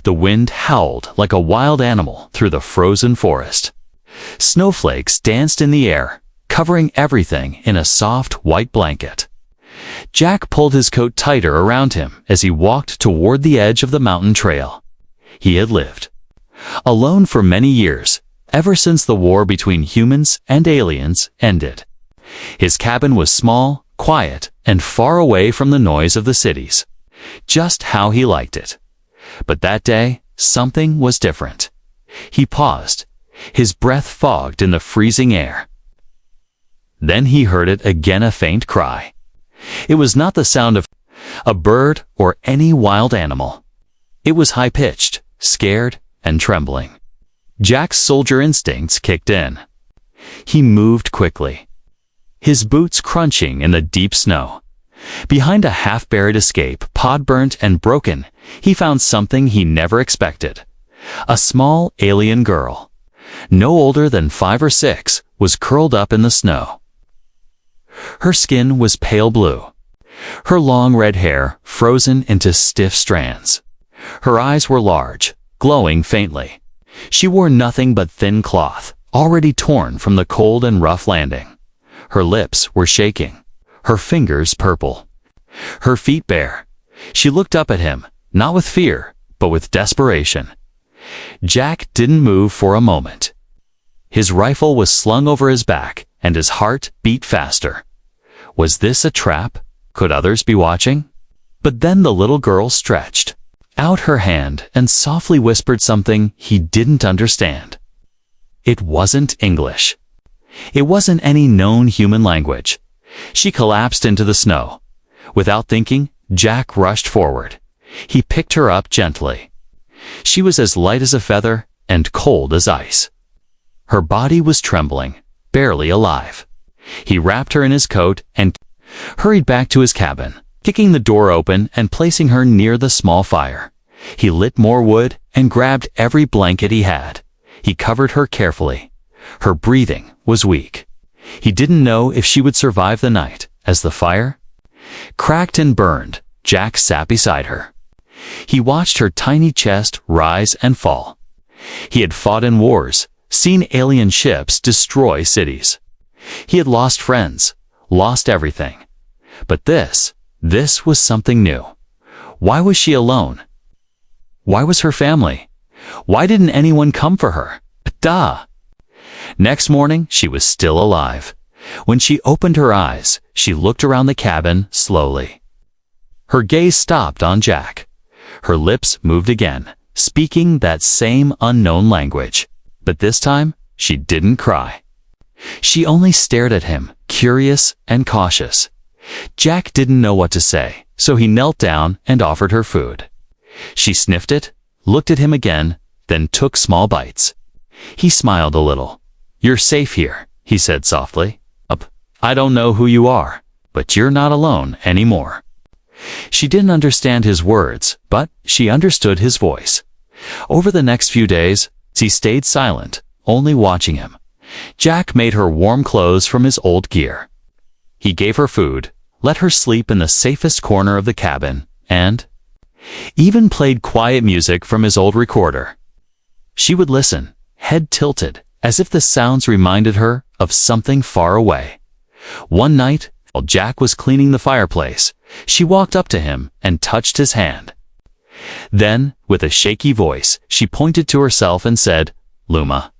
The wind howled like a wild animal through the frozen forest. Snowflakes danced in the air, covering everything in a soft white blanket. Jack pulled his coat tighter around him as he walked toward the edge of the mountain trail. He had lived alone for many years, ever since the war between humans and aliens ended. His cabin was small, quiet, and far away from the noise of the cities. Just how he liked it. But that day, something was different. He paused, his breath fogged in the freezing air. Then he heard it again, a faint cry. It was not the sound of a bird or any wild animal. It was high-pitched, scared, and trembling. Jack's soldier instincts kicked in. He moved quickly, his boots crunching in the deep snow. Behind a half-buried escape, pod-burnt and broken, he found something he never expected. A small alien girl, no older than 5 or 6, was curled up in the snow. Her skin was pale blue, her long red hair frozen into stiff strands. Her eyes were large, glowing faintly. She wore nothing but thin cloth, already torn from the cold and rough landing. Her lips were shaking, her fingers purple, her feet bare. She looked up at him, not with fear, but with desperation. Jack didn't move for a moment. His rifle was slung over his back, and his heart beat faster. Was this a trap? Could others be watching? But then the little girl stretched out her hand and softly whispered something he didn't understand. It wasn't English. It wasn't any known human language. She collapsed into the snow. Without thinking, Jack rushed forward. He picked her up gently. She was as light as a feather and cold as ice. Her body was trembling, barely alive. He wrapped her in his coat and hurried back to his cabin, kicking the door open and placing her near the small fire. He lit more wood and grabbed every blanket he had. He covered her carefully. Her breathing was weak. He didn't know if she would survive the night. As the fire cracked and burned, Jack sat beside her. He watched her tiny chest rise and fall. He had fought in wars, seen alien ships destroy cities. He had lost friends, lost everything. But this was something new. Why was she alone? Why was her family? Why didn't anyone come for her? Duh! Next morning, she was still alive. When she opened her eyes, she looked around the cabin slowly. Her gaze stopped on Jack. Her lips moved again, speaking that same unknown language. But this time, she didn't cry. She only stared at him, curious and cautious. Jack didn't know what to say, so he knelt down and offered her food. She sniffed it, looked at him again, then took small bites. He smiled a little. "You're safe here," he said softly. "I don't know who you are, but you're not alone anymore." She didn't understand his words, but she understood his voice. Over the next few days, he stayed silent, only watching him. Jack made her warm clothes from his old gear. He gave her food, let her sleep in the safest corner of the cabin, and even played quiet music from his old recorder. She would listen, head tilted, as if the sounds reminded her of something far away. One night, while Jack was cleaning the fireplace, she walked up to him and touched his hand. Then, with a shaky voice, she pointed to herself and said, "Luma."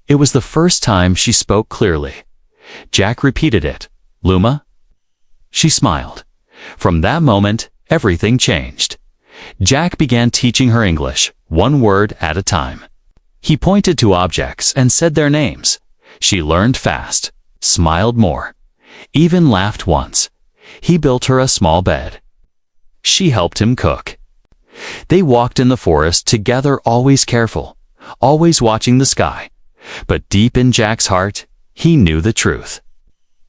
It was the first time she spoke clearly. Jack repeated it, "Luma?" She smiled. From that moment, everything changed. Jack began teaching her English, one word at a time. He pointed to objects and said their names. She learned fast, smiled more, even laughed once. He built her a small bed. She helped him cook. They walked in the forest together, always careful, always watching the sky. But deep in Jack's heart, he knew the truth.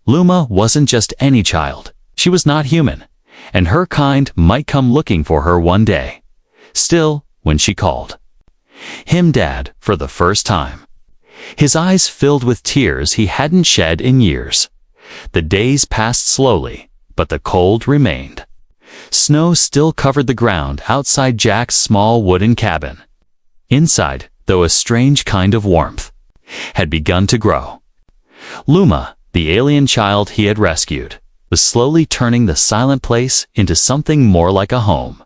Luma wasn't just any child. She was not human, and her kind might come looking for her one day. Still, when she called him Dad for the first time, his eyes filled with tears he hadn't shed in years. The days passed slowly, but the cold remained. Snow still covered the ground outside Jack's small wooden cabin. Inside, though, a strange kind of warmth had begun to grow. Luma, the alien child he had rescued, was slowly turning the silent place into something more like a home.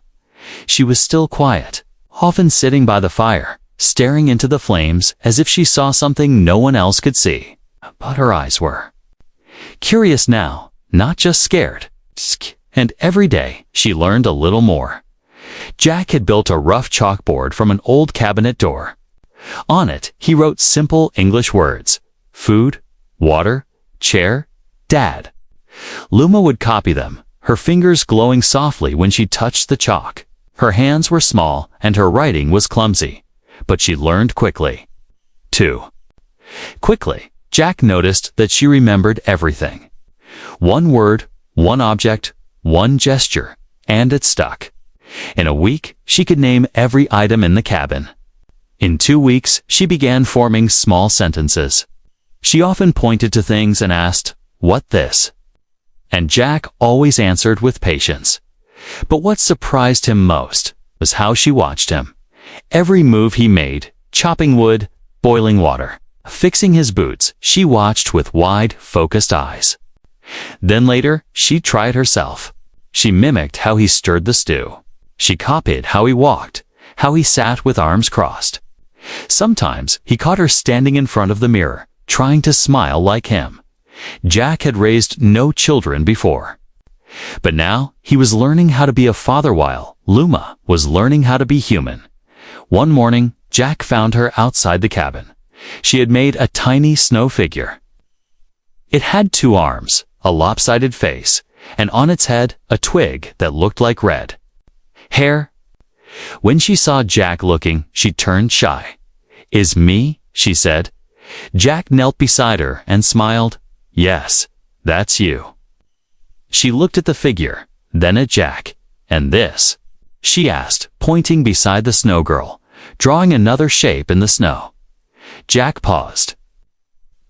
She was still quiet, often sitting by the fire, staring into the flames as if she saw something no one else could see. But her eyes were curious now, not just scared. And every day, she learned a little more. Jack had built a rough chalkboard from an old cabinet door. On it, he wrote simple English words: food, water, chair, dad. Luma would copy them, her fingers glowing softly when she touched the chalk. Her hands were small and her writing was clumsy, but she learned quickly. Quickly, Jack noticed that she remembered everything. One word, one object, one gesture, and it stuck. In a week, she could name every item in the cabin. In 2 weeks, she began forming small sentences. She often pointed to things and asked, "What this?" And Jack always answered with patience. But what surprised him most was how she watched him. Every move he made, chopping wood, boiling water, fixing his boots, she watched with wide, focused eyes. Then later, she tried herself. She mimicked how he stirred the stew. She copied how he walked, how he sat with arms crossed. Sometimes he caught her standing in front of the mirror, trying to smile like him. Jack had raised no children before. But now he was learning how to be a father while Luma was learning how to be human. One morning, Jack found her outside the cabin. She had made a tiny snow figure. It had 2 arms, a lopsided face, and on its head a twig that looked like red hair. When she saw Jack looking, she turned shy. "Is me?" she said. Jack knelt beside her and smiled. "Yes, that's you." She looked at the figure, then at Jack. "And this?" she asked, pointing beside the snow girl, drawing another shape in the snow. Jack paused.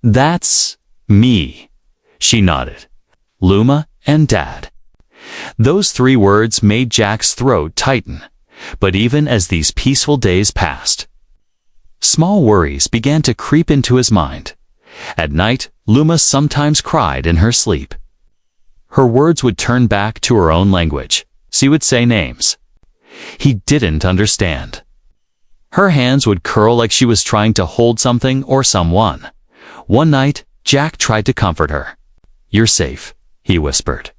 "That's me," she nodded. "Luma and Dad." Those 3 words made Jack's throat tighten. But even as these peaceful days passed, small worries began to creep into his mind. At night, Luma sometimes cried in her sleep. Her words would turn back to her own language. She would say names he didn't understand. Her hands would curl like she was trying to hold something or someone. One night, Jack tried to comfort her. "You're safe," he whispered.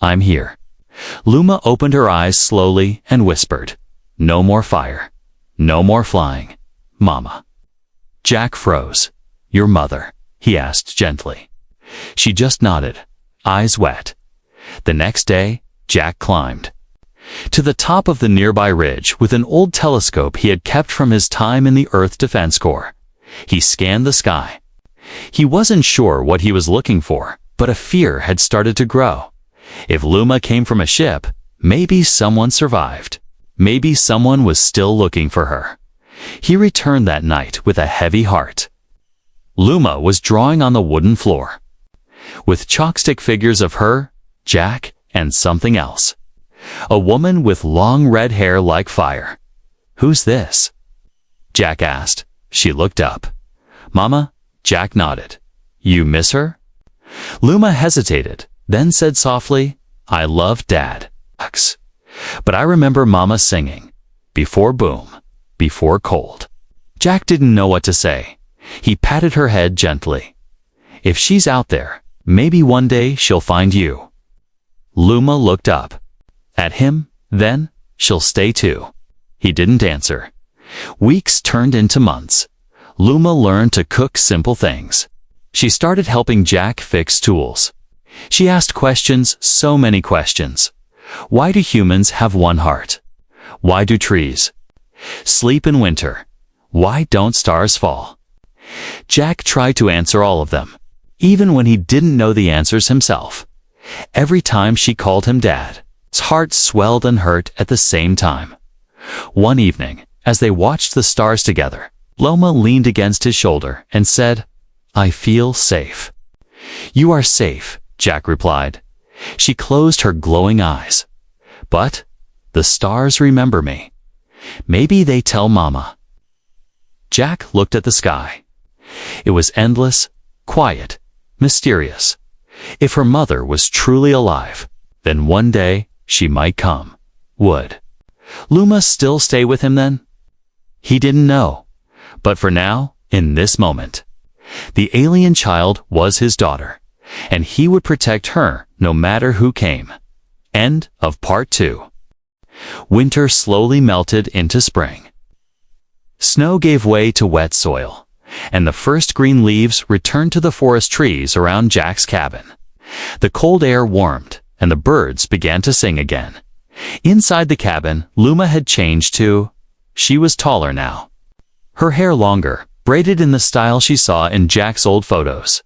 "I'm here." Luma opened her eyes slowly and whispered, "No more fire. No more flying, Mama." Jack froze. "Your mother?" he asked gently. She just nodded, eyes wet. The next day, Jack climbed to the top of the nearby ridge with an old telescope he had kept from his time in the Earth Defense Corps. He scanned the sky. He wasn't sure what he was looking for, but a fear had started to grow. If Luma came from a ship, maybe someone survived. Maybe someone was still looking for her. He returned that night with a heavy heart. Luma was drawing on the wooden floor, with chalkstick figures of her, Jack, and something else. A woman with long red hair like fire. "Who's this?" Jack asked. She looked up. "Mama?" Jack nodded. "You miss her?" Luma hesitated, then said softly, "I love Dad. But I remember Mama singing, 'Before boom, before cold.'" Jack didn't know what to say. He patted her head gently. "If she's out there, maybe one day she'll find you." Luma looked up at him, then, "She'll stay too." He didn't answer. Weeks turned into months. Luma learned to cook simple things. She started helping Jack fix tools. She asked questions, so many questions. Why do humans have one heart? Why do trees sleep in winter? Why don't stars fall? Jack tried to answer all of them, even when he didn't know the answers himself. Every time she called him Dad, his heart swelled and hurt at the same time. One evening, as they watched the stars together, Loma leaned against his shoulder and said, "I feel safe." "You are safe," Jack replied. She closed her glowing eyes. But the stars remember me. Maybe they tell Mama. Jack looked at the sky. It was endless, quiet, mysterious. If her mother was truly alive, then one day she might come. Would Luma still stay with him then? He didn't know. But for now, in this moment, the alien child was his daughter, and he would protect her no matter who came. End of part 2. Winter slowly melted into spring. Snow gave way to wet soil, and the first green leaves returned to the forest trees around Jack's cabin. The cold air warmed, and the birds began to sing again. Inside the cabin, Luma had changed too. She was taller now. Her hair longer, braided in the style she saw in Jack's old photos.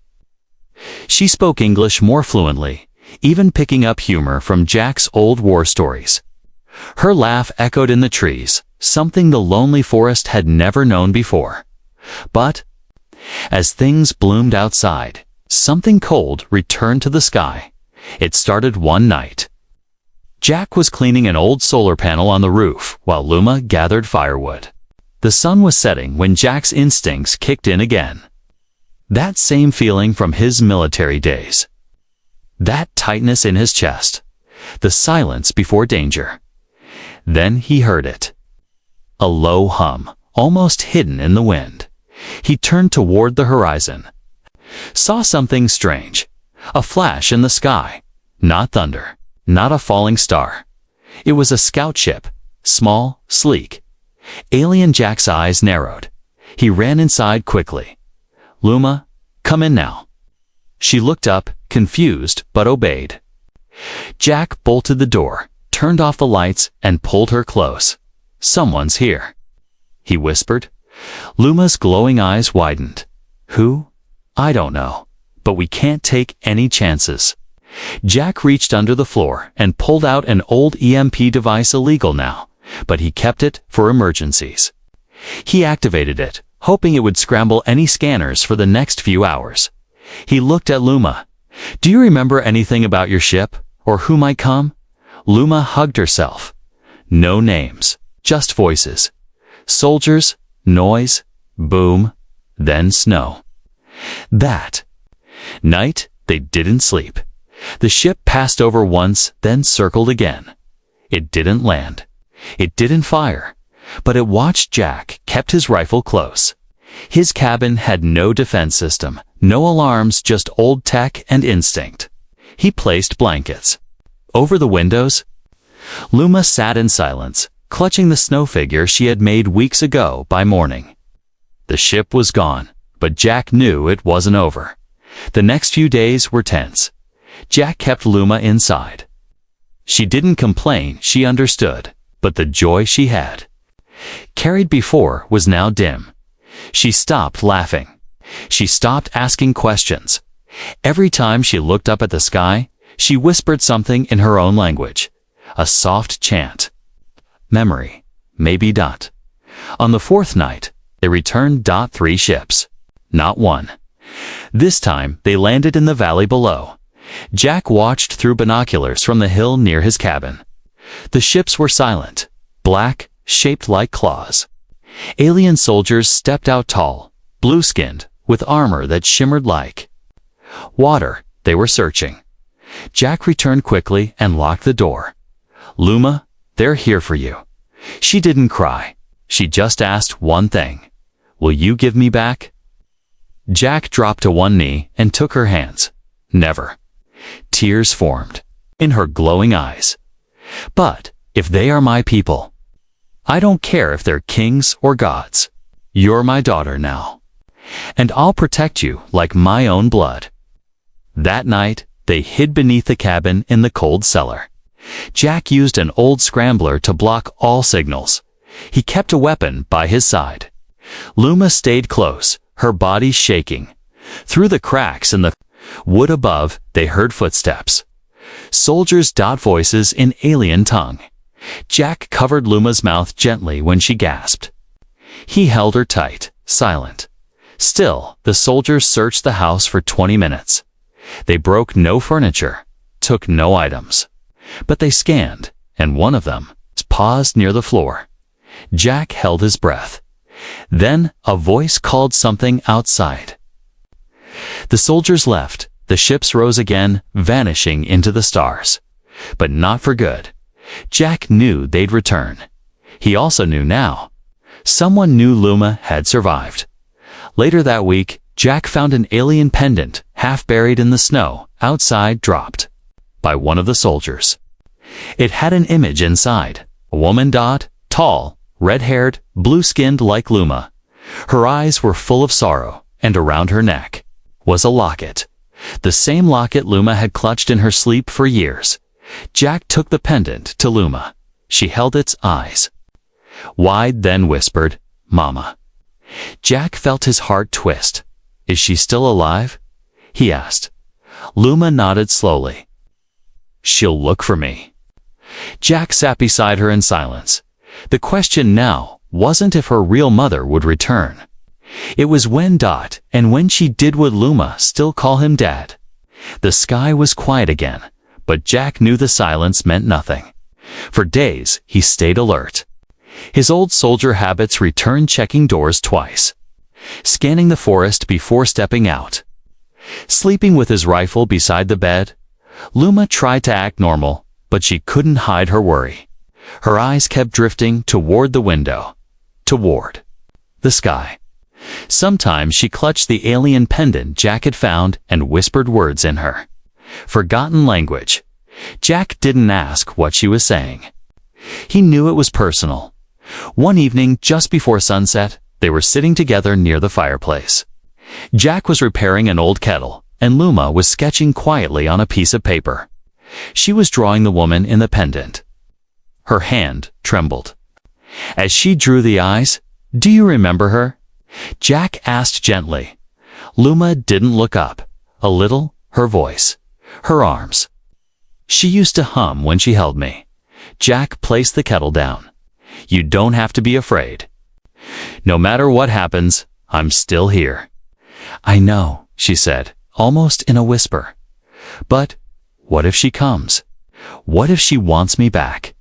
She spoke English more fluently, even picking up humor from Jack's old war stories. Her laugh echoed in the trees, something the lonely forest had never known before. But as things bloomed outside, something cold returned to the sky. It started one night. Jack was cleaning an old solar panel on the roof while Luma gathered firewood. The sun was setting when Jack's instincts kicked in again. That same feeling from his military days. That tightness in his chest. The silence before danger. Then he heard it. A low hum, almost hidden in the wind. He turned toward the horizon. Saw something strange. A flash in the sky. Not thunder. Not a falling star. It was a scout ship. Small, sleek. Alien Jack's eyes narrowed. He ran inside quickly. Luma, come in now. She looked up, confused, but obeyed. Jack bolted the door, turned off the lights, and pulled her close. Someone's here, he whispered. Luma's glowing eyes widened. Who? I don't know, but we can't take any chances. Jack reached under the floor and pulled out an old EMP device, illegal now, but he kept it for emergencies. He activated it, hoping it would scramble any scanners for the next few hours. He looked at Luma. Do you remember anything about your ship, or who might come? Luma hugged herself. No names, just voices. Soldiers, noise, boom, then snow. That night, they didn't sleep. The ship passed over once, then circled again. It didn't land. It didn't fire. But it watched Jack, kept his rifle close. His cabin had no defense system, no alarms, just old tech and instinct. He placed blankets over the windows. Luma sat in silence, clutching the snow figure she had made weeks ago by morning. The ship was gone, but Jack knew it wasn't over. The next few days were tense. Jack kept Luma inside. She didn't complain, she understood, but the joy she had carried before was now dim. She stopped laughing. She stopped asking questions. Every time she looked up at the sky, she whispered something in her own language. A soft chant. Memory. Maybe dot. On the fourth night, they returned. 3 ships. Not one. This time, they landed in the valley below. Jack watched through binoculars from the hill near his cabin. The ships were silent, black, shaped like claws. Alien soldiers stepped out tall, blue-skinned, with armor that shimmered like water. They were searching. Jack returned quickly and locked the door. Luma, they're here for you. She didn't cry. She just asked one thing. Will you give me back? Jack dropped to one knee and took her hands. Never. Tears formed in her glowing eyes. But if they are my people, I don't care if they're kings or gods. You're my daughter now, and I'll protect you like my own blood. That night, they hid beneath the cabin in the cold cellar. Jack used an old scrambler to block all signals. He kept a weapon by his side. Luma stayed close, her body shaking. Through the cracks in the wood above, they heard footsteps. Soldiers' voices in alien tongue. Jack covered Luma's mouth gently when she gasped. He held her tight, silent. Still, the soldiers searched the house for 20 minutes. They broke no furniture, took no items. But they scanned, and one of them paused near the floor. Jack held his breath. Then a voice called something outside. The soldiers left. The ships rose again, vanishing into the stars. But not for good. Jack knew they'd return. He also knew now. Someone knew Luma had survived. Later that week, Jack found an alien pendant, half buried in the snow, outside, dropped by one of the soldiers. It had an image inside. A woman, tall, red-haired, blue-skinned like Luma. Her eyes were full of sorrow, and around her neck was a locket. The same locket Luma had clutched in her sleep for years. Jack took the pendant to Luma. She held its eyes wide, then whispered, "Mama." Jack felt his heart twist. "Is she still alive?" he asked. Luma nodded slowly. "She'll look for me." Jack sat beside her in silence. The question now wasn't if her real mother would return. It was when and when she did, would Luma still call him Dad? The sky was quiet again, but Jack knew the silence meant nothing. For days, he stayed alert. His old soldier habits returned, checking doors twice, scanning the forest before stepping out. Sleeping with his rifle beside the bed, Luma tried to act normal, but she couldn't hide her worry. Her eyes kept drifting toward the window, toward the sky. Sometimes she clutched the alien pendant Jack had found and whispered words in her forgotten language. Jack didn't ask what she was saying. He knew it was personal. One evening, just before sunset, they were sitting together near the fireplace. Jack was repairing an old kettle, and Luma was sketching quietly on a piece of paper. She was drawing the woman in the pendant. Her hand trembled. As she drew the eyes, "Do you remember her?" Jack asked gently. Luma didn't look up. A little, her voice, her arms. "She used to hum when she held me." Jack placed the kettle down. "You don't have to be afraid. No matter what happens, I'm still here." "I know," she said, almost in a whisper. "But what if she comes? What if she wants me back?"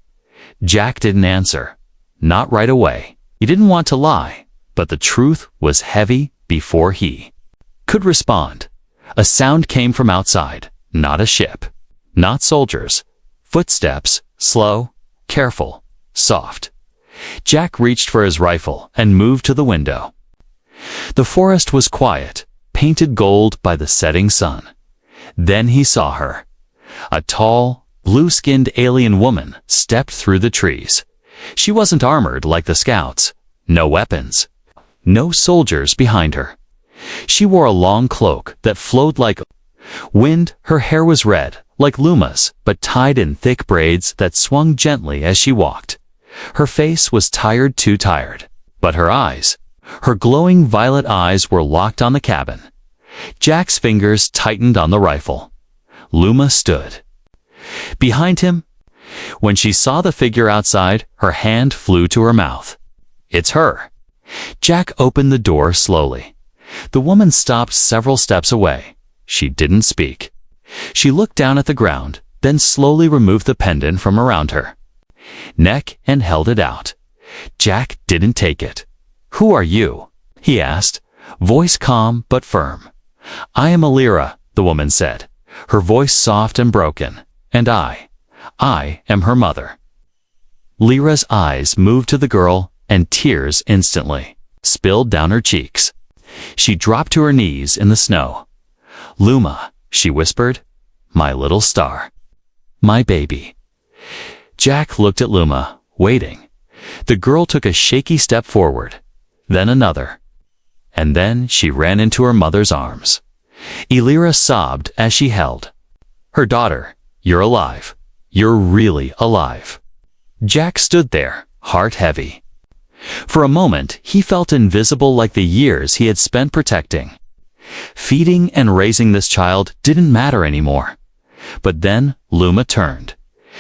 Jack didn't answer. Not right away. He didn't want to lie, but the truth was heavy before he could respond. A sound came from outside. Not a ship. Not soldiers. Footsteps, slow, careful, soft. Jack reached for his rifle and moved to the window. The forest was quiet, painted gold by the setting sun. Then he saw her. A tall, blue-skinned alien woman stepped through the trees. She wasn't armored like the scouts. No weapons. No soldiers behind her. She wore a long cloak that flowed like wind. Her hair was red, like Luma's, but tied in thick braids that swung gently as she walked. Her face was tired, too tired. But her eyes, her glowing violet eyes, were locked on the cabin. Jack's fingers tightened on the rifle. Luma stood behind him. When she saw the figure outside, her hand flew to her mouth. "It's her." Jack opened the door slowly. The woman stopped several steps away. She didn't speak. She looked down at the ground, then slowly removed the pendant from around her neck and held it out. Jack didn't take it. "Who are you?" he asked, voice calm but firm. "I am Alira," the woman said, her voice soft and broken. "And I am her mother." Lyra's eyes moved to the girl, and tears instantly spilled down her cheeks. She dropped to her knees in the snow. "Luma," she whispered, "my little star. My baby." Jack looked at Luma, waiting. The girl took a shaky step forward, then another. And then she ran into her mother's arms. Alira sobbed as she held her daughter. "You're alive. You're really alive." Jack stood there, heart heavy. For a moment, he felt invisible, like the years he had spent protecting, feeding and raising this child didn't matter anymore. But then Luma turned.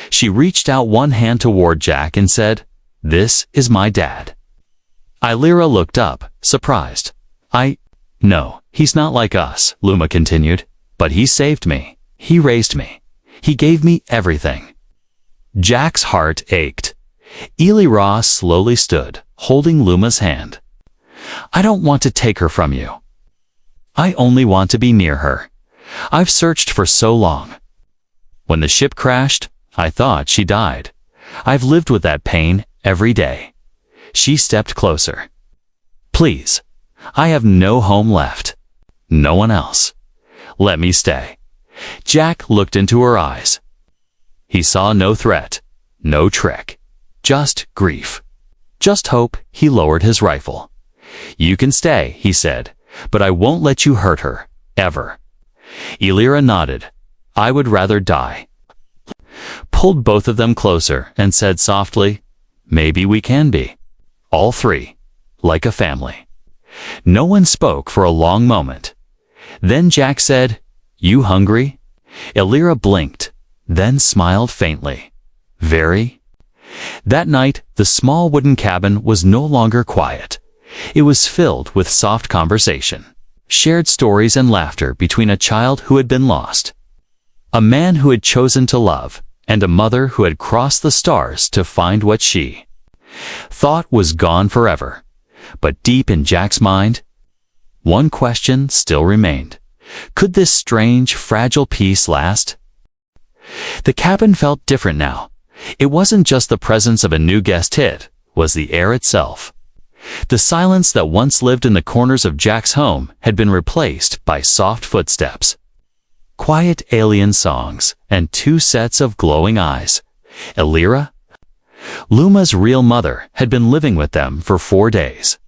She reached out one hand toward Jack and said, "This is my dad." Alira looked up, surprised. No, he's not like us," Luma continued. "But he saved me. He raised me. He gave me everything." Jack's heart ached. Elira slowly stood, holding Luma's hand. I don't want to take her from you. I only want to be near her. I've searched for so long. When the ship crashed, I thought she died. I've lived with that pain every day. She stepped closer. Please, I have no home left. No one else. Let me stay. Jack looked into her eyes. He saw no threat, no trick, just grief. Just hope. He lowered his rifle. You can stay, he said, but I won't let you hurt her, ever. Elira nodded. I would rather die. Pulled both of them closer and said softly, maybe we can be. All three, like a family. No one spoke for a long moment. Then Jack said, You hungry? Elira blinked, then smiled faintly. Very. That night, the small wooden cabin was no longer quiet. It was filled with soft conversation, shared stories and laughter between a child who had been lost, a man who had chosen to love, and a mother who had crossed the stars to find what she thought was gone forever. But deep in Jack's mind, one question still remained. Could this strange, fragile peace last? The cabin felt different now. It wasn't just the presence of a new guest, it was the air itself. The silence that once lived in the corners of Jack's home had been replaced by soft footsteps, quiet alien songs, and two sets of glowing eyes. Elira, Luma's real mother, had been living with them for 4 days.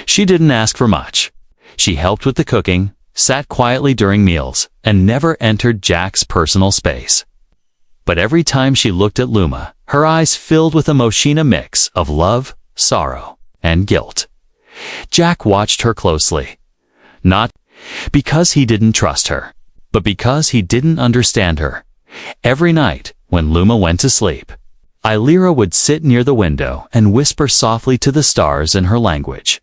She didn't ask for much. She helped with the cooking, sat quietly during meals, and never entered Jack's personal space. But every time she looked at Luma, her eyes filled with a mix of love, sorrow, and guilt. Jack watched her closely. Not because he didn't trust her, but because he didn't understand her. Every night, when Luma went to sleep, Elira would sit near the window and whisper softly to the stars in her language.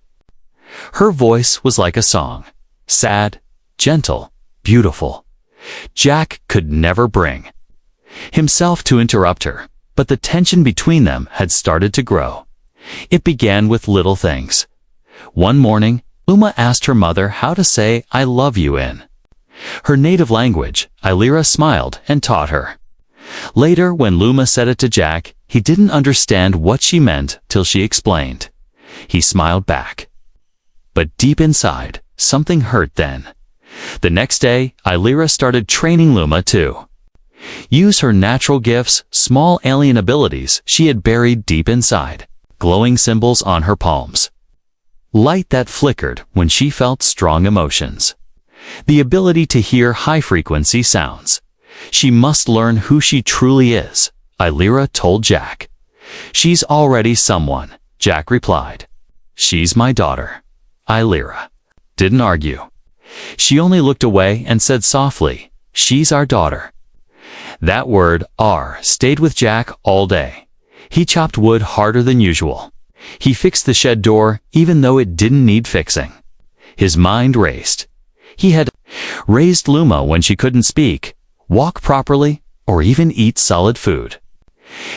Her voice was like a song, sad, gentle, beautiful. Jack could never bring himself to interrupt her, but the tension between them had started to grow. It began with little things. One morning, Luma asked her mother how to say I love you in her native language. Elira smiled and taught her. Later, when Luma said it to Jack, he didn't understand what she meant till she explained. He smiled back. But deep inside, something hurt then. The next day, Elira started training Luma to use her natural gifts, small alien abilities she had buried deep inside, glowing symbols on her palms, light that flickered when she felt strong emotions, the ability to hear high-frequency sounds. She must learn who she truly is, Elira told Jack. She's already someone, Jack replied. She's my daughter. Elira didn't argue. She only looked away and said softly, she's our daughter. That word, "our," stayed with Jack all day. He chopped wood harder than usual. He fixed the shed door, even though it didn't need fixing. His mind raced. He had raised Luma when she couldn't speak, walk properly, or even eat solid food.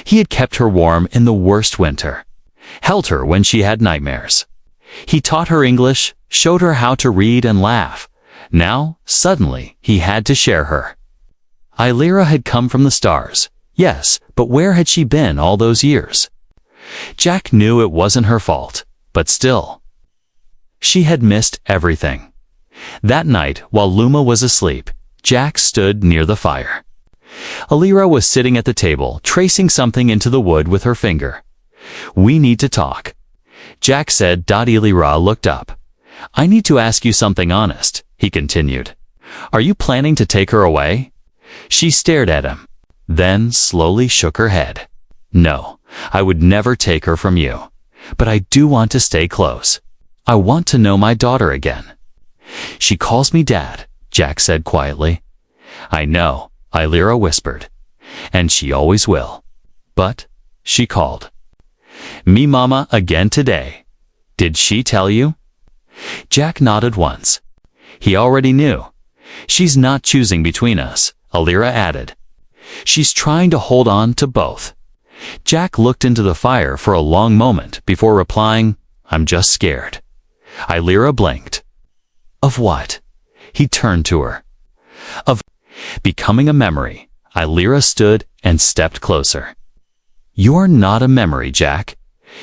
He had kept her warm in the worst winter, held her when she had nightmares. He taught her English, showed her how to read and laugh. Now, suddenly, he had to share her. Elira had come from the stars, yes, but where had she been all those years? Jack knew it wasn't her fault, but still. She had missed everything. That night, while Luma was asleep, Jack stood near the fire. Elira was sitting at the table, tracing something into the wood with her finger. We need to talk, Jack said. Elira looked up. I need to ask you something honest, he continued. Are you planning to take her away? She stared at him, then slowly shook her head. No, I would never take her from you. But I do want to stay close. I want to know my daughter again. She calls me Dad, Jack said quietly. I know, Elira whispered. And she always will. But, she called me Mama again today. Did she tell you? Jack nodded once. He already knew. She's not choosing between us, Elira added. She's trying to hold on to both. Jack looked into the fire for a long moment before replying, "I'm just scared." Illyra blinked. Of what? He turned to her. Of becoming a memory. Illyra stood and stepped closer. You're not a memory, Jack.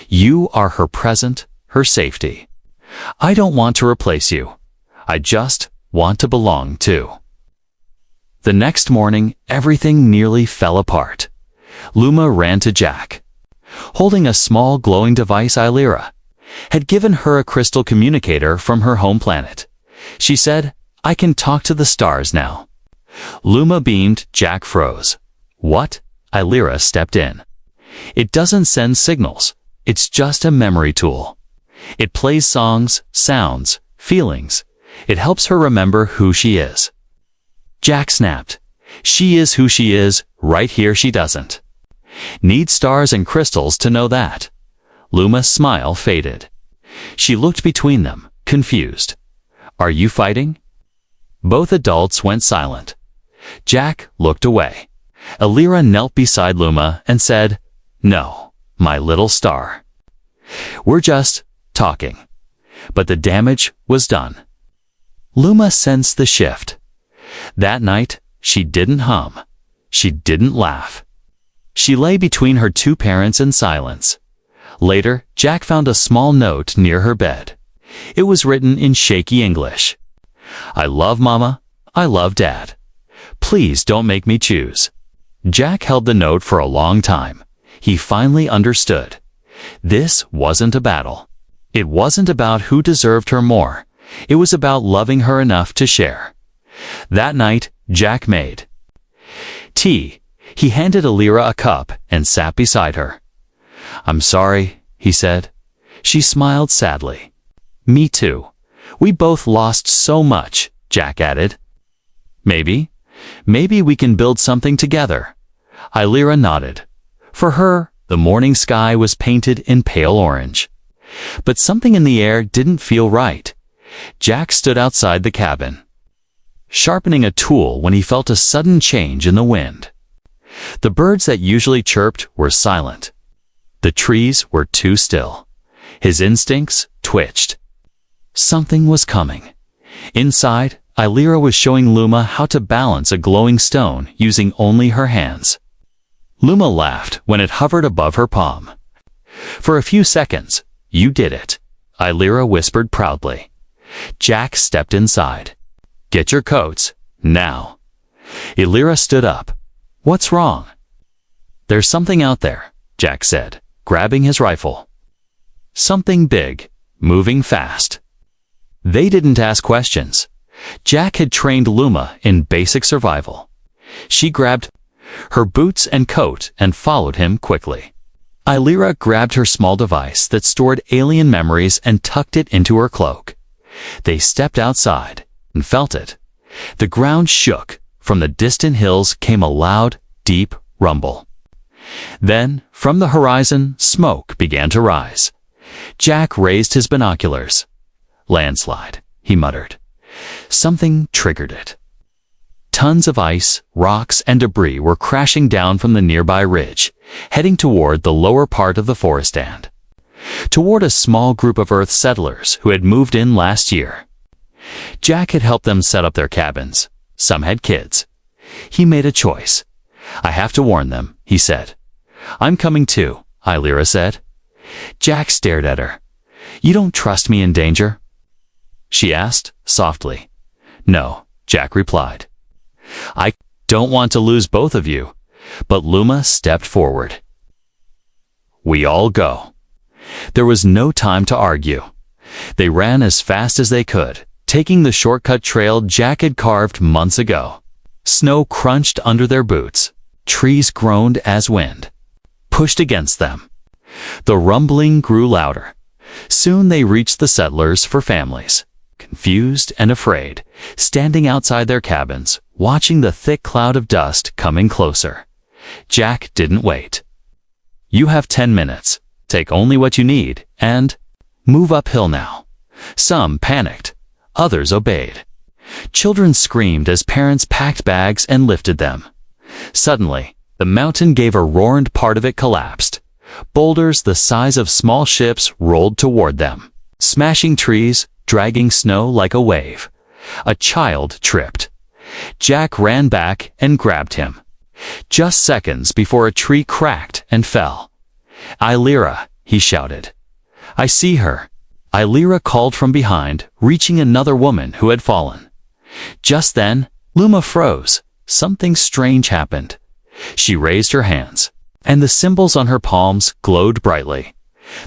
You are her present, her safety. I don't want to replace you. I just want to belong too. The next morning, everything nearly fell apart. Luma ran to Jack. Holding a small glowing device, Illyra had given her a crystal communicator from her home planet. She said, "I can talk to the stars now." Luma beamed. Jack froze. What? Illyra stepped in. It doesn't send signals. It's just a memory tool. It plays songs, sounds, feelings. It helps her remember who she is. Jack snapped. She is who she is, right here she doesn't need stars and crystals to know that. Luma's smile faded. She looked between them, confused. Are you fighting? Both adults went silent. Jack looked away. Illyra knelt beside Luma and said, "No, my little star. We're just talking." But the damage was done. Luma sensed the shift. That night, she didn't hum. She didn't laugh. She lay between her two parents in silence. Later, Jack found a small note near her bed. It was written in shaky English. "I love Mama. I love Dad. Please don't make me choose." Jack held the note for a long time. He finally understood. This wasn't a battle. It wasn't about who deserved her more. It was about loving her enough to share. That night, Jack made tea. He handed Illyra a cup and sat beside her. "I'm sorry," he said. She smiled sadly. "Me too. We both lost so much," Jack added. Maybe we can build something together." Illyra nodded. For her, the morning sky was painted in pale orange. But something in the air didn't feel right. Jack stood outside the cabin, sharpening a tool when he felt a sudden change in the wind. The birds that usually chirped were silent. The trees were too still. His instincts twitched. Something was coming. Inside, Illyra was showing Luma how to balance a glowing stone using only her hands. Luma laughed when it hovered above her palm. For a few seconds, "You did it," Illyra whispered proudly. Jack stepped inside. "Get your coats, now." Illyra stood up. "What's wrong?" "There's something out there," Jack said, grabbing his rifle. Something big, moving fast. They didn't ask questions. Jack had trained Luma in basic survival. She grabbed her boots and coat and followed him quickly. Illyra grabbed her small device that stored alien memories and tucked it into her cloak. They stepped outside and felt it. The ground shook. From the distant hills came a loud, deep rumble. Then, from the horizon, smoke began to rise. Jack raised his binoculars. "Landslide," he muttered. Something triggered it. Tons of ice, rocks, and debris were crashing down from the nearby ridge, heading toward the lower part of the forest stand. Toward a small group of Earth settlers who had moved in last year. Jack had helped them set up their cabins. Some had kids. He made a choice. "I have to warn them," he said. "I'm coming too," Illyra said. Jack stared at her. "You don't trust me in danger?" she asked, softly. "No," Jack replied. "I don't want to lose both of you." But Luma stepped forward. "We all go." There was no time to argue. They ran as fast as they could, taking the shortcut trail Jack had carved months ago. Snow crunched under their boots. Trees groaned as wind pushed against them. The rumbling grew louder. Soon they reached the settlers for families, confused and afraid, standing outside their cabins, watching the thick cloud of dust coming closer. Jack didn't wait. "You have 10 minutes. Take only what you need, and move uphill now." Some panicked. Others obeyed. Children screamed as parents packed bags and lifted them. Suddenly, the mountain gave a roar and part of it collapsed. Boulders the size of small ships rolled toward them, smashing trees, dragging snow like a wave. A child tripped. Jack ran back and grabbed him, just seconds before a tree cracked and fell. "Illyra," he shouted. "I see her." Illyra called from behind, reaching another woman who had fallen. Just then, Luma froze. Something strange happened. She raised her hands, and the symbols on her palms glowed brightly.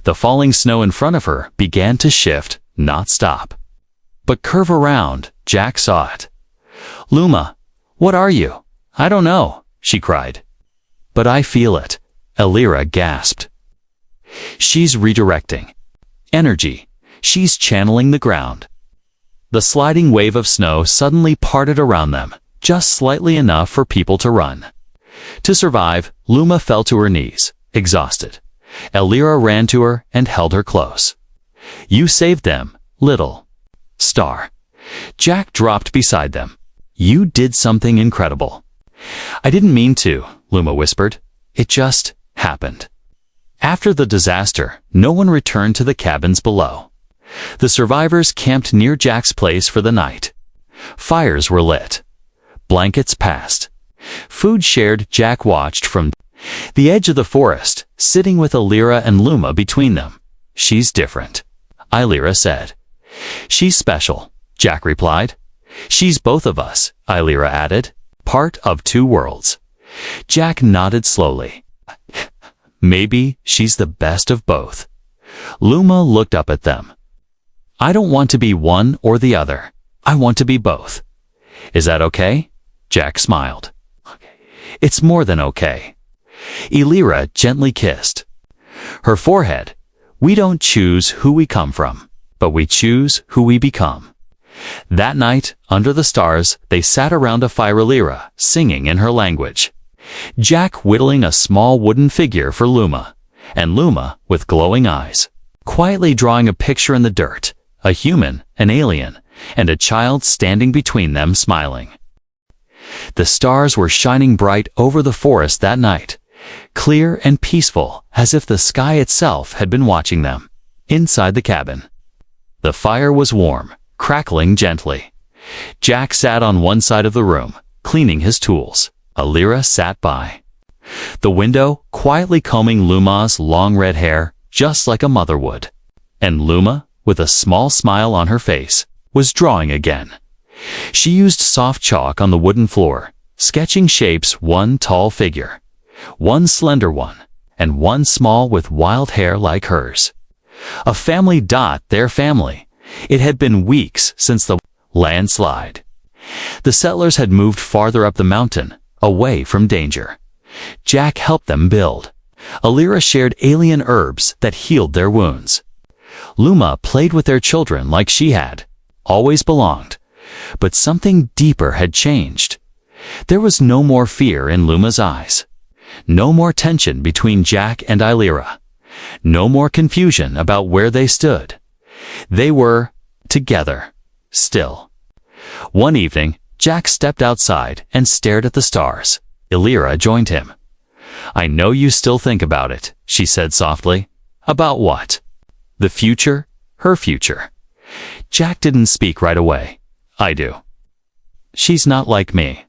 The falling snow in front of her began to shift, not stop, but curve around. Jack saw it. "Luma, what are you?" "I don't know," she cried. "But I feel it," Illyra gasped. "She's redirecting energy. She's channeling the ground." The sliding wave of snow suddenly parted around them, just slightly enough for people to run. To survive, Luma fell to her knees, exhausted. Illyra ran to her and held her close. "You saved them, little star." Jack dropped beside them. "You did something incredible." "I didn't mean to," Luma whispered. "It just happened." After the disaster, no one returned to the cabins below. The survivors camped near Jack's place for the night. Fires were lit. Blankets passed. Food shared. Jack watched from the edge of the forest, sitting with Illyra and Luma between them. "She's different," Illyra said. "She's special," Jack replied. "She's both of us," Illyra added. "Part of two worlds." Jack nodded slowly. "Maybe she's the best of both." Luma looked up at them. "I don't want to be one or the other. I want to be both." "Is that okay?" Jack smiled. "It's more than okay." Illyra gently kissed her forehead. "We don't choose who we come from, but we choose who we become." That night, under the stars, they sat around a fire, Illyra singing in her language, Jack whittling a small wooden figure for Luma, and Luma, with glowing eyes, quietly drawing a picture in the dirt, a human, an alien, and a child standing between them smiling. The stars were shining bright over the forest that night, clear and peaceful, as if the sky itself had been watching them. Inside the cabin, the fire was warm, crackling gently. Jack sat on one side of the room, cleaning his tools. Illyra sat by the window, quietly combing Luma's long red hair, just like a mother would. And Luma, with a small smile on her face, was drawing again. She used soft chalk on the wooden floor, sketching shapes: one tall figure, one slender one, and one small with wild hair like hers. A family dot, their family. It had been weeks since the landslide. The settlers had moved farther up the mountain, away from danger. Jack helped them build. Illyra shared alien herbs that healed their wounds. Luma played with their children like she had always belonged. But something deeper had changed. There was no more fear in Luma's eyes. No more tension between Jack and Illyra. No more confusion about where they stood. They were together, still. One evening, Jack stepped outside and stared at the stars. Illyra joined him. "I know you still think about it," she said softly. "About what?" "The future, her future." Jack didn't speak right away. "I do. She's not like me.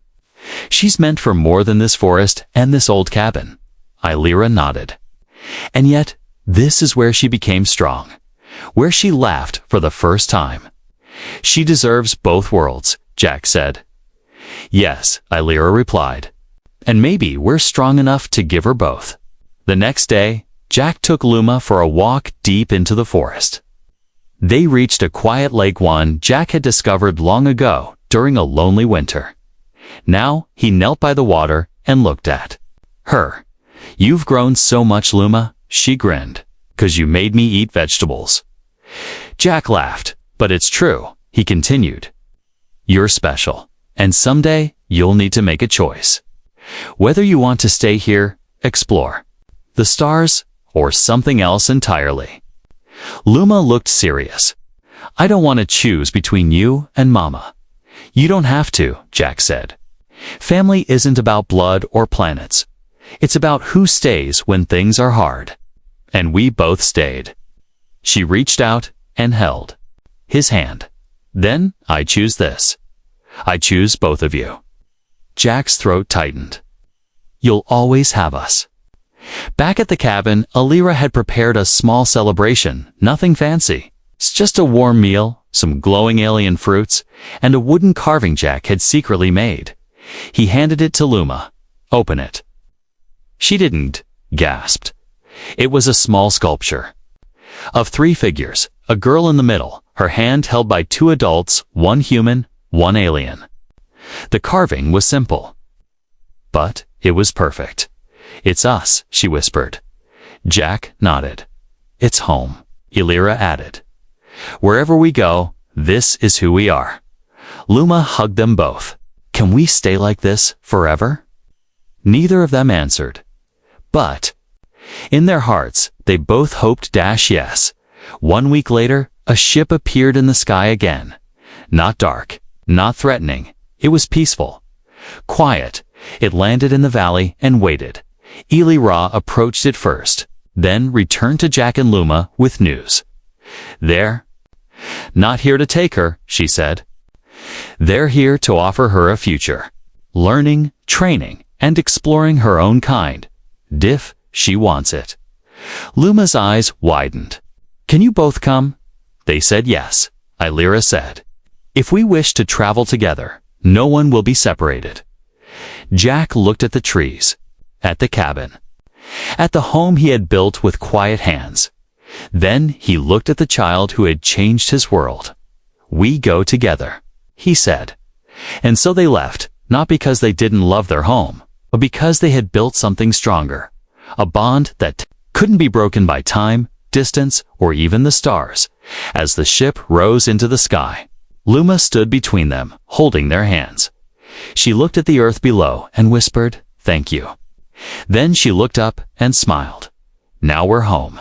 She's meant for more than this forest and this old cabin." Illyra nodded. "And yet, this is where she became strong, where she laughed for the first time." "She deserves both worlds," Jack said. "Yes," Illyra replied. "And maybe we're strong enough to give her both." The next day, Jack took Luma for a walk deep into the forest. They reached a quiet lake, one Jack had discovered long ago during a lonely winter. Now he knelt by the water and looked at her. "You've grown so much, Luma," she grinned, "'cause you made me eat vegetables." Jack laughed. "But it's true," he continued. "You're special, and someday you'll need to make a choice. Whether you want to stay here, explore the stars, or something else entirely." Luma looked serious. "I don't want to choose between you and Mama." "You don't have to," Jack said. Family isn't about blood or planets. It's about who stays when things are hard. And we both stayed. She reached out and held his hand. Then I choose this. I choose both of you. Jack's throat tightened. You'll always have us. Back at the cabin, Alira had prepared a small celebration, nothing fancy. It's just a warm meal, some glowing alien fruits, and a wooden carving Jack had secretly made. He handed it to Luma. Open it. She didn't, gasped. It was a small sculpture of 3 figures, a girl in the middle, her hand held by 2 adults, 1 human, 1 alien. The carving was simple, but it was perfect. It's us, she whispered. Jack nodded. It's home, Alira added. Wherever we go, this is who we are. Luma hugged them both. Can we stay like this forever? Neither of them answered. But in their hearts, they both hoped yes. 1 week later, a ship appeared in the sky again. Not dark, not threatening. It was peaceful. Quiet. It landed in the valley and waited. Eli Ra approached it first, then returned to Jack and Luma with news. They're not here to take her, she said. They're here to offer her a future. Learning, training, and exploring her own kind. If she wants it. Luma's eyes widened. Can you both come? They said yes, Alira said. If we wish to travel together, no one will be separated. Jack looked at the trees, at the cabin, at the home he had built with quiet hands. Then he looked at the child who had changed his world. We go together, he said. And so they left, not because they didn't love their home, but because they had built something stronger. A bond that couldn't be broken by time, distance, or even the stars. As the ship rose into the sky, Luma stood between them, holding their hands. She looked at the earth below and whispered, "Thank you." Then she looked up and smiled. Now we're home.